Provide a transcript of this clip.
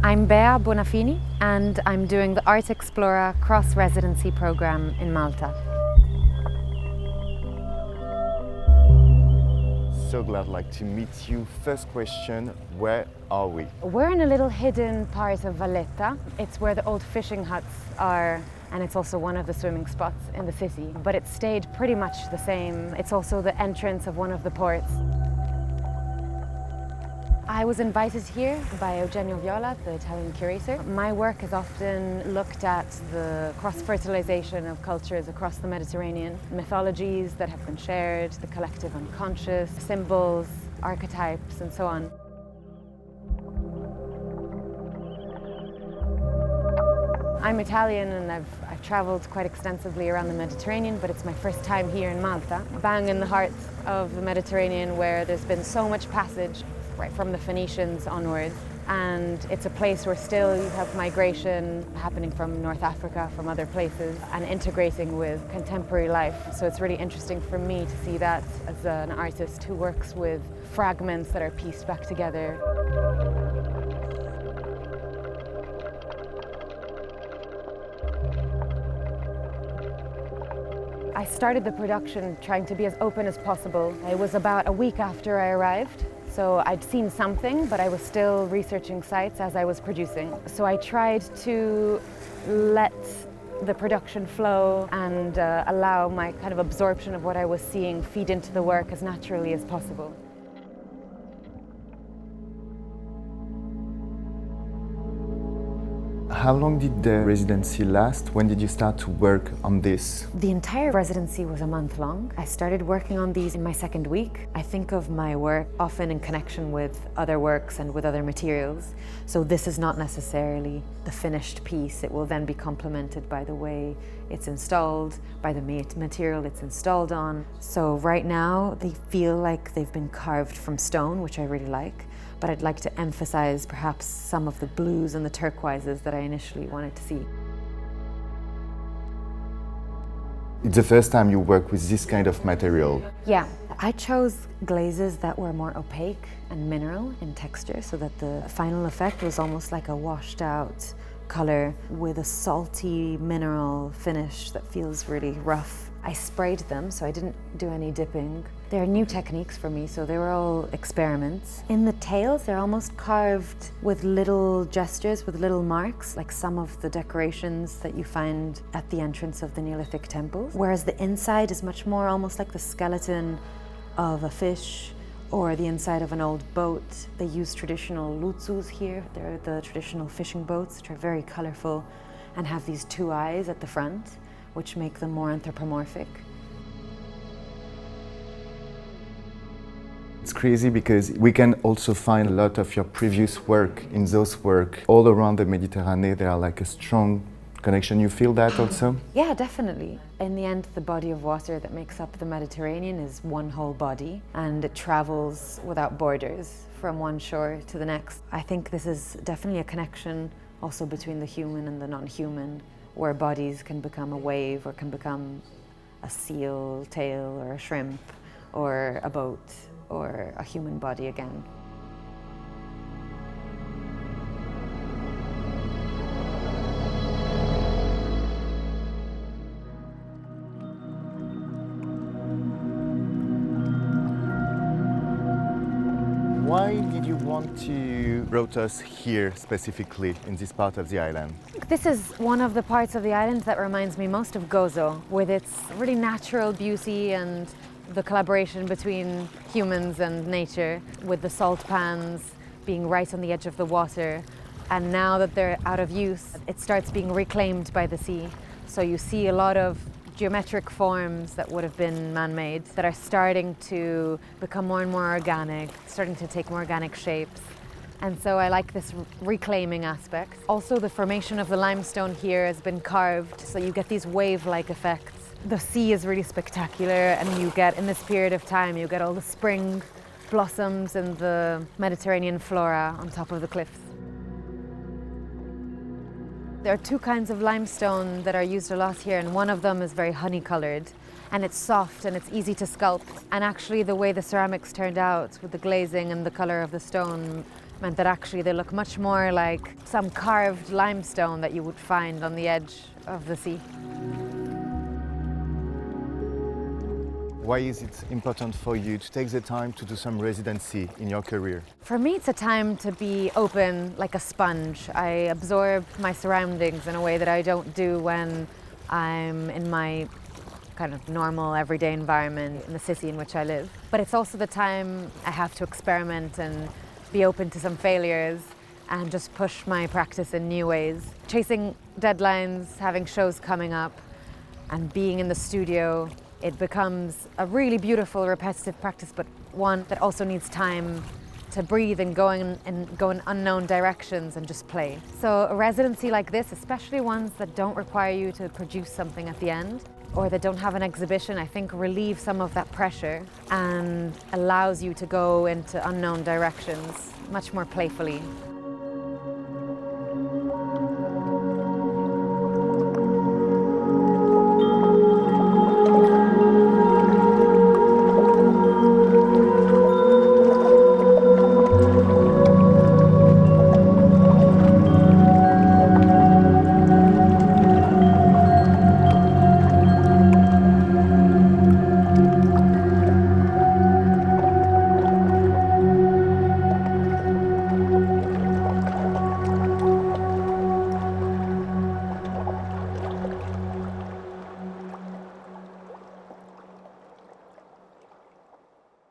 I'm Bea Bonafini and I'm doing the Art Explora Cross-Residency Programme in Malta. So glad to meet you. First question, where are we? We're in a little hidden part of Valletta. It's where the old fishing huts are, and it's also one of the swimming spots in the city. But it stayed pretty much the same. It's also the entrance of one of the ports. I was invited here by Eugenio Viola, the Italian curator. My work has often looked at the cross-fertilization of cultures across the Mediterranean, mythologies that have been shared, the collective unconscious, symbols, archetypes, and so on. I'm Italian and I've travelled quite extensively around the Mediterranean, but it's my first time here in Malta, bang in the heart of the Mediterranean where there's been so much passage right from the Phoenicians onwards. And it's a place where still you have migration happening from North Africa, from other places, and integrating with contemporary life. So it's really interesting for me to see that as an artist who works with fragments that are pieced back together. I started the production trying to be as open as possible. It was about a week after I arrived. So I'd seen something, but I was still researching sites as I was producing. So I tried to let the production flow and allow my kind of absorption of what I was seeing feed into the work as naturally as possible. How long did the residency last? When did you start to work on this? The entire residency was a month long. I started working on these in my second week. I think of my work often in connection with other works and with other materials. So this is not necessarily the finished piece. It will then be complemented by the way it's installed, by the material it's installed on. So right now they feel like they've been carved from stone, which I really like. But I'd like to emphasize perhaps some of the blues and the turquoises that I initially wanted to see. It's the first time you work with this kind of material. Yeah, I chose glazes that were more opaque and mineral in texture so that the final effect was almost like a washed out color with a salty mineral finish that feels really rough. I sprayed them, so I didn't do any dipping. They're new techniques for me, so they were all experiments. In the tails, they're almost carved with little gestures, with little marks, like some of the decorations that you find at the entrance of the Neolithic temples. Whereas the inside is much more almost like the skeleton of a fish or the inside of an old boat. They use traditional lutsus here. They're the traditional fishing boats, which are very colorful and have these two eyes at the front, which make them more anthropomorphic. It's crazy because we can also find a lot of your previous work in those work all around the Mediterranean. There are like a strong connection. You feel that also? Yeah, definitely. In the end, the body of water that makes up the Mediterranean is one whole body, and it travels without borders from one shore to the next. I think this is definitely a connection also between the human and the non-human, where bodies can become a wave or can become a seal tail or a shrimp or a boat or a human body again. Why did you want to brought us here specifically in this part of the island? This is one of the parts of the island that reminds me most of Gozo, with its really natural beauty and the collaboration between humans and nature, with the salt pans being right on the edge of the water. And now that they're out of use, it starts being reclaimed by the sea. So you see a lot of geometric forms that would have been man-made that are starting to become more and more organic, starting to take more organic shapes. And so I like this reclaiming aspect. Also, the formation of the limestone here has been carved, so you get these wave-like effects. The sea is really spectacular, and you get, in this period of time, you get all the spring blossoms and the Mediterranean flora on top of the cliffs. There are two kinds of limestone that are used a lot here, and one of them is very honey-colored, and it's soft and it's easy to sculpt. And actually the way the ceramics turned out with the glazing and the color of the stone meant that actually they look much more like some carved limestone that you would find on the edge of the sea. Why is it important for you to take the time to do some residency in your career? For me, it's a time to be open like a sponge. I absorb my surroundings in a way that I don't do when I'm in my kind of normal everyday environment in the city in which I live. But it's also the time I have to experiment and be open to some failures and just push my practice in new ways. Chasing deadlines, having shows coming up, and being in the studio, it becomes a really beautiful, repetitive practice, but one that also needs time to breathe and go in unknown directions and just play. So a residency like this, especially ones that don't require you to produce something at the end, or that don't have an exhibition, I think relieves some of that pressure and allows you to go into unknown directions much more playfully.